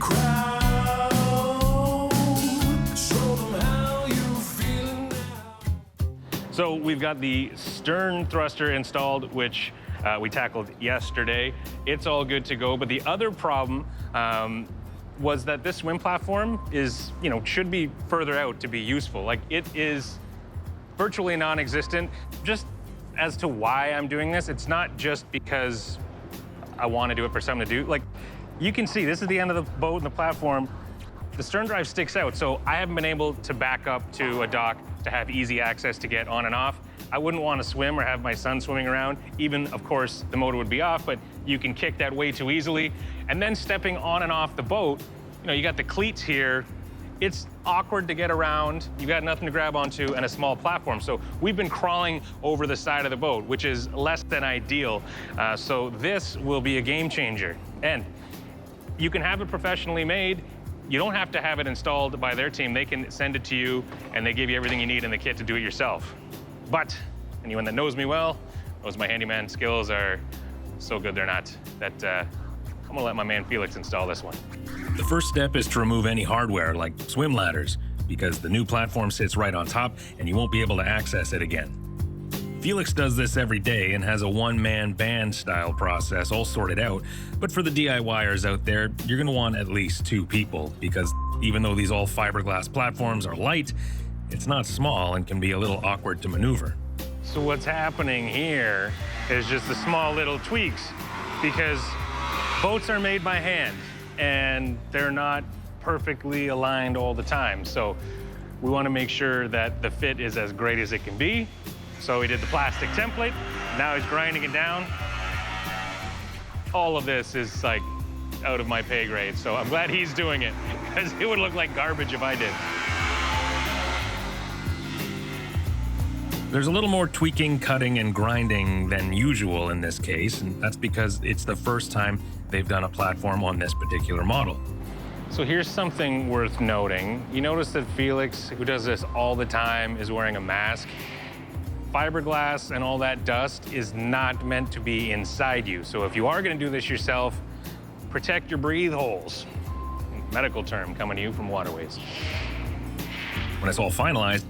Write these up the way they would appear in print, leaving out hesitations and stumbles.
crowd. Show them how you feeling now. So we've got the stern thruster installed, which we tackled yesterday. It's all good to go, but the other problem was that this swim platform is, should be further out to be useful. Like, it is virtually non-existent. Just as to why I'm doing this, it's not just because I want to do it for something to do. Like, you can see, this is the end of the boat and the platform. The stern drive sticks out, so I haven't been able to back up to a dock to have easy access to get on and off. I wouldn't want to swim or have my son swimming around. Even, of course, the motor would be off, but you can kick that way too easily. And then stepping on and off the boat, you got the cleats here. It's awkward to get around. You got nothing to grab onto and a small platform. So we've been crawling over the side of the boat, which is less than ideal. So this will be a game changer. And you can have it professionally made. You don't have to have it installed by their team. They can send it to you, and they give you everything you need in the kit to do it yourself. But anyone that knows me well knows my handyman skills are so good they're not. That I'm gonna let my man Felix install this one. The first step is to remove any hardware like swim ladders, because the new platform sits right on top and you won't be able to access it again. Felix does this every day and has a one-man band style process all sorted out, but for the DIYers out there, you're gonna want at least 2 people, because even though these all-fiberglass platforms are light, it's not small and can be a little awkward to maneuver. So what's happening here is just the small little tweaks, because boats are made by hand and they're not perfectly aligned all the time. So we want to make sure that the fit is as great as it can be. So we did the plastic template. Now he's grinding it down. All of this is like out of my pay grade. So I'm glad he's doing it, because it would look like garbage if I did. There's a little more tweaking, cutting, and grinding than usual in this case, and that's because it's the first time they've done a platform on this particular model. So here's something worth noting. You notice that Felix, who does this all the time, is wearing a mask. Fiberglass and all that dust is not meant to be inside you. So if you are gonna do this yourself, protect your breathe holes. Medical term coming to you from Waterways. When it's all finalized,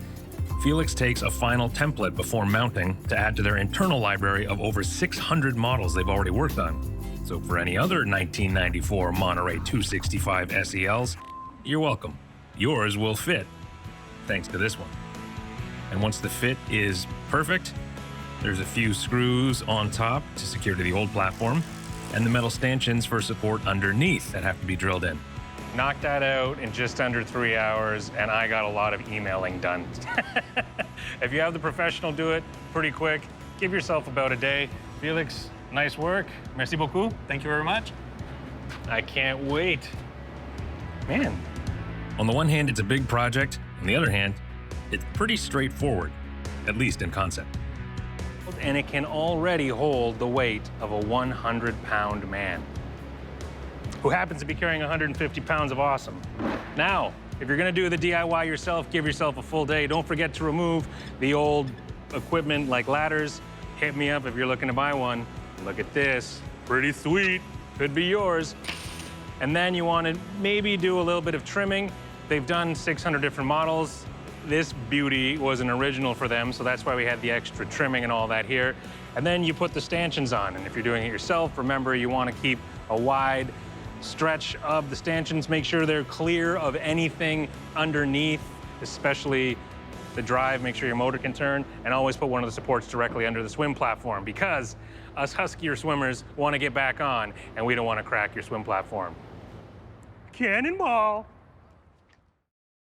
Felix takes a final template before mounting to add to their internal library of over 600 models they've already worked on. So for any other 1994 Monterey 265 SELs, you're welcome. Yours will fit, thanks to this one. And once the fit is perfect, there's a few screws on top to secure to the old platform, and the metal stanchions for support underneath that have to be drilled in. Knocked that out in just under 3 hours, and I got a lot of emailing done. If you have the professional do it pretty quick, give yourself about a day. Felix, nice work. Merci beaucoup. Thank you very much. I can't wait. Man. On the one hand, it's a big project. On the other hand, it's pretty straightforward, at least in concept. And it can already hold the weight of a 100-pound man who happens to be carrying 150 pounds of awesome. Now, if you're gonna do the DIY yourself, give yourself a full day. Don't forget to remove the old equipment like ladders. Hit me up if you're looking to buy one. Look at this, pretty sweet, could be yours. And then you wanna maybe do a little bit of trimming. They've done 600 different models. This beauty was an original for them, so that's why we had the extra trimming and all that here. And then you put the stanchions on, and if you're doing it yourself, remember you wanna keep a wide stretch of the stanchions. Make sure they're clear of anything underneath, especially the drive. Make sure your motor can turn, and always put one of the supports directly under the swim platform, because us huskier swimmers want to get back on, and we don't want to crack your swim platform. Cannonball!